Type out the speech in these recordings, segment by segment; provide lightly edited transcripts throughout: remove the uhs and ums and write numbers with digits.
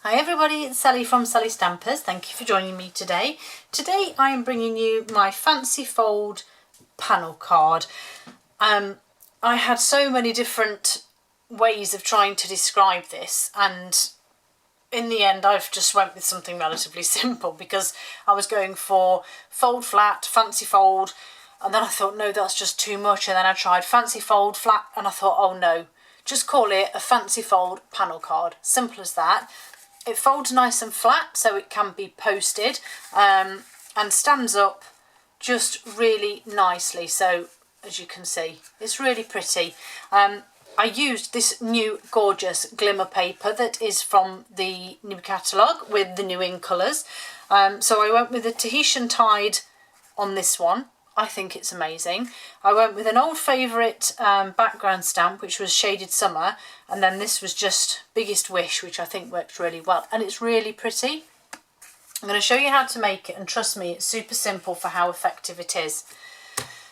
Hi everybody, it's Sally from Sallystampers. Thank you for joining me today. Today I am bringing you my fancy fold panel card. I had so many different ways of trying to describe this, and in the end I've just went with something relatively simple because I was going for fold flat, fancy fold, and then I thought no, that's just too much, and then I tried fancy fold flat and I thought oh no, just call it a fancy fold panel card. Simple as that. It folds nice and flat so it can be posted and stands up just really nicely. So as you can see, it's really pretty. I used this new gorgeous glimmer paper that is from the new catalogue with the new in colours. So I went with the Tahitian Tide on this one. I think it's amazing. I went with an old favourite background stamp, which was Shaded Summer, and then this was just Biggest Wish, which I think worked really well, and it's really pretty. I'm going to show you how to make it, and trust me, it's super simple for how effective it is.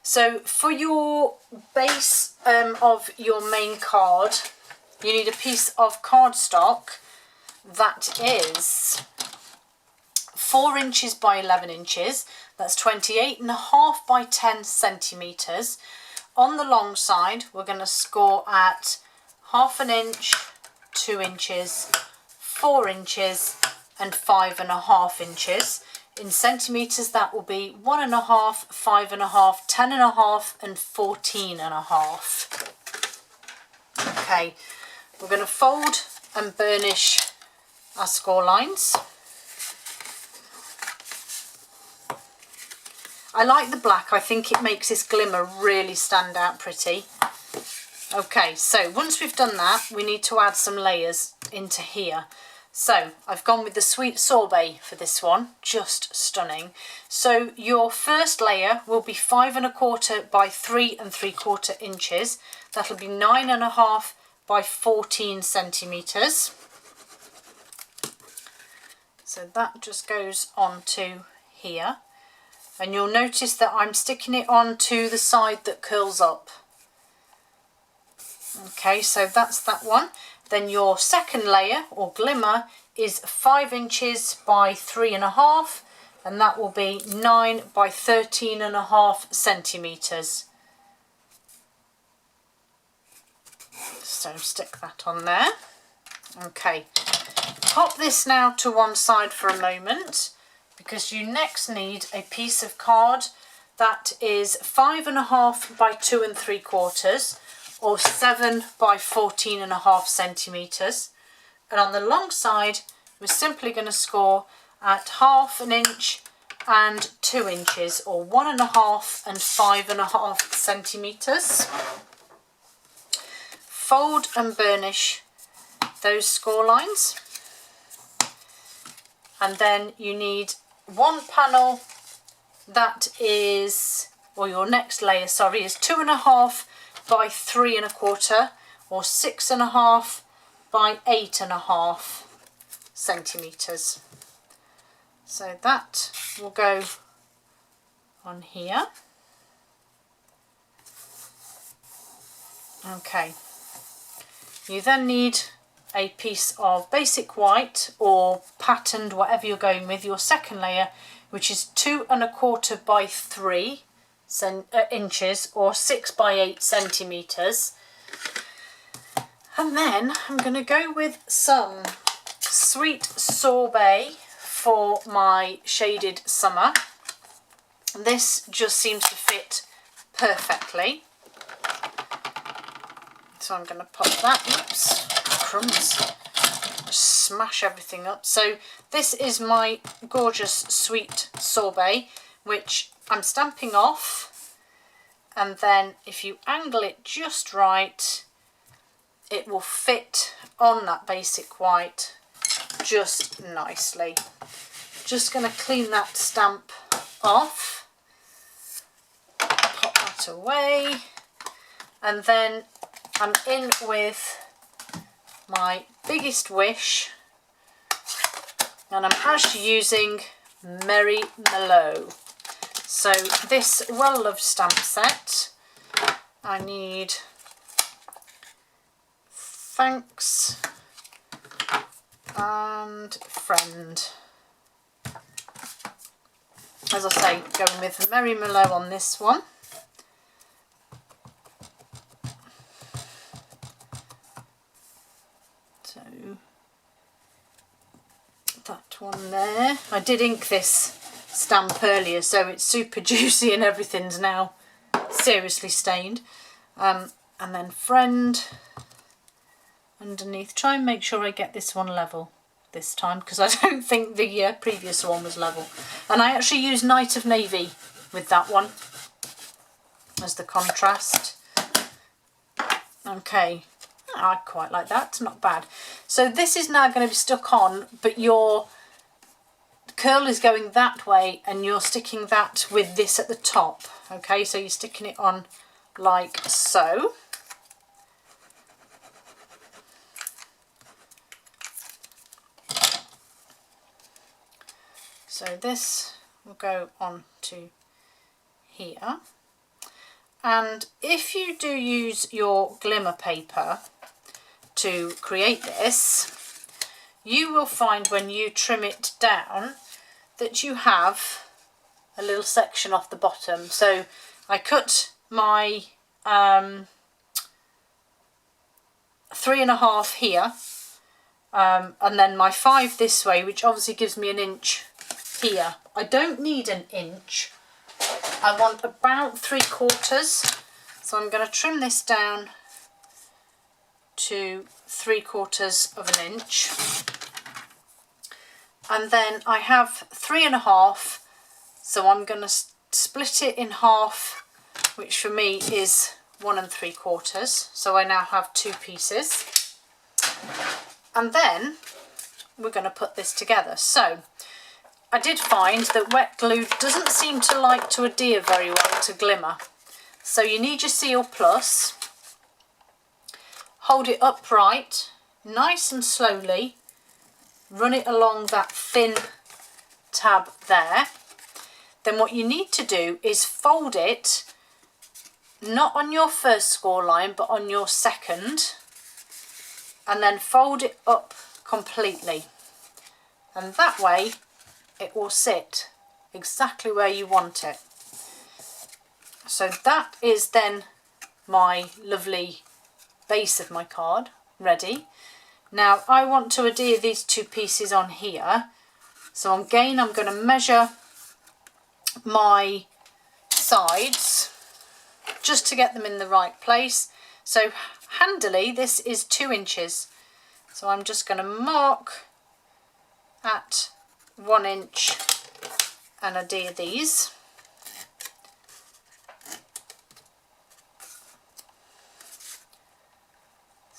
So for your base of your main card, you need a piece of cardstock that is 4 inches by 11 inches. That's 28.5 by 10 centimetres. On the long side, we're going to score at 1/2 inch, 2 inches, 4 inches and 5.5 inches. In centimetres, that will be 1.5, 5.5, 10.5 and 14.5. Okay, we're going to fold and burnish our score lines. I like the black, I think it makes this glimmer really stand out pretty. Okay, so once we've done that, we need to add some layers into here. So I've gone with the Sweet Sorbet for this one, just stunning. So your first layer will be 5.25 by 3.75 inches. That'll be 9.5 by 14 centimetres. So that just goes onto here. And you'll notice that I'm sticking it onto the side that curls up. Okay, so that's that one. Then your second layer or glimmer is 5 inches by 3.5, and that will be 9 by 13.5 centimetres. So stick that on there. Okay, pop this now to one side for a moment, because you next need a piece of card that is 5.5 by 2.75 or 7 by 14.5 centimetres. And on the long side, we're simply going to score at 1/2 inch and 2 inches, or 1.5 and 5.5 centimetres. Fold and burnish those score lines. And then you need one panel that is, or your next layer, sorry, is 2.5 by 3.25 or 6.5 by 8.5 centimetres. So that will go on here. Okay, you then need a piece of basic white or patterned, whatever you're going with, your second layer, which is 2.25 by 3 inches or 6 by 8 centimetres. And then I'm going to go with some Sweet Sorbet for my Shaded Summer. This just seems to fit perfectly. So I'm going to pop that, oops, crumbs, smash everything up. So this is my gorgeous Sweet Sorbet, which I'm stamping off, and then if you angle it just right, it will fit on that basic white just nicely. Just going to clean that stamp off, pop that away, and then I'm in with my Biggest Wish, and I'm actually using Merry Mellow. So this well-loved stamp set, I need Thanks, and friend. As I say, going with Merry Mellow on this one. So that one there. I did ink this stamp earlier, so it's super juicy and everything's now seriously stained. And then friend underneath. Try and make sure I get this one level this time, because I don't think the previous one was level. And I actually used Night of Navy with that one as the contrast. Okay, I quite like that, it's not bad. So this is now going to be stuck on, but your curl is going that way and you're sticking that with this at the top. Okay, so you're sticking it on like so. So this will go on to here. And if you do use your glimmer paper to create this, you will find when you trim it down that you have a little section off the bottom. So I cut my 3.5 here, and then my 5 this way, which obviously gives me an inch here. I don't need an inch. I want about 3/4, so I'm going to trim this down to 3/4 of an inch. And then I have 3.5, so I'm going to split it in half, which for me is 1 3/4. So I now have 2 pieces. And then we're going to put this together. So I did find that wet glue doesn't seem to like to adhere very well to glimmer. So you need your Seal Plus. Hold it upright, nice and slowly. Run it along that thin tab there. Then what you need to do is fold it, not on your first score line, but on your second. And then fold it up completely. And that way it will sit exactly where you want it. So that is then my lovely base of my card ready. Now I want to adhere these 2 pieces on here. So again, I'm going to measure my sides just to get them in the right place. So handily, this is 2 inches. So I'm just going to mark at 1 inch and adhere these.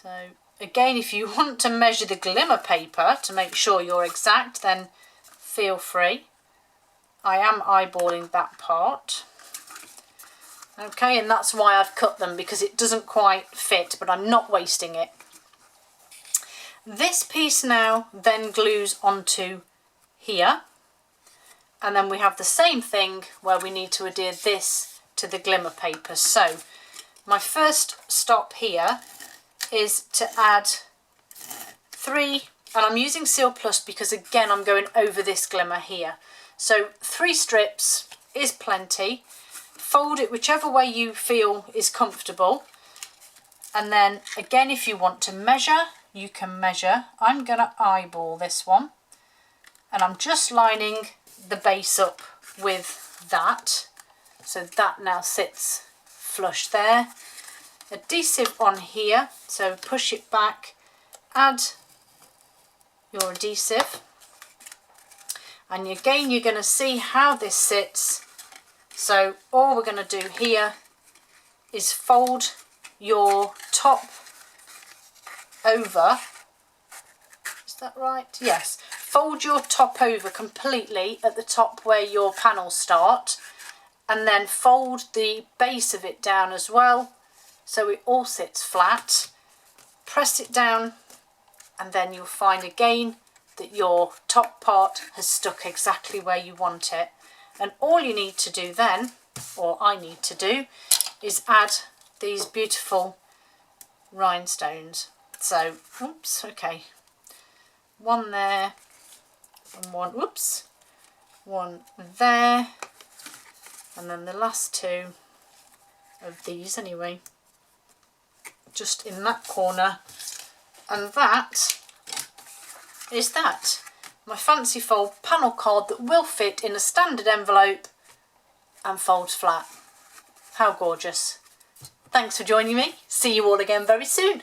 So again, if you want to measure the glimmer paper to make sure you're exact, then feel free. I am eyeballing that part. Okay, and that's why I've cut them, because it doesn't quite fit, but I'm not wasting it. This piece now then glues onto here, and then we have the same thing where we need to adhere this to the glimmer paper. So my first stop here is to add 3, and I'm using Seal Plus because again I'm going over this glimmer here. So 3 strips is plenty. Fold it whichever way you feel is comfortable, and then again, if you want to measure, you can measure. I'm going to eyeball this one, and I'm just lining the base up with that, so that now sits flush there. Adhesive on here, so push it back, add your adhesive, and again you're going to see how this sits. So all we're going to do here is fold your top over. Is that right? Yes. Fold your top over completely at the top where your panels start, and then fold the base of it down as well, so it all sits flat. Press it down, and then you'll find again that your top part has stuck exactly where you want it. And all you need to do then, or I need to do, is add these beautiful rhinestones. So, oops, okay. one there and one, whoops, one there, and then the last two of these anyway, just in that corner. And that is that. My fancy fold panel card that will fit in a standard envelope and folds flat. How gorgeous. Thanks for joining me. See you all again very soon.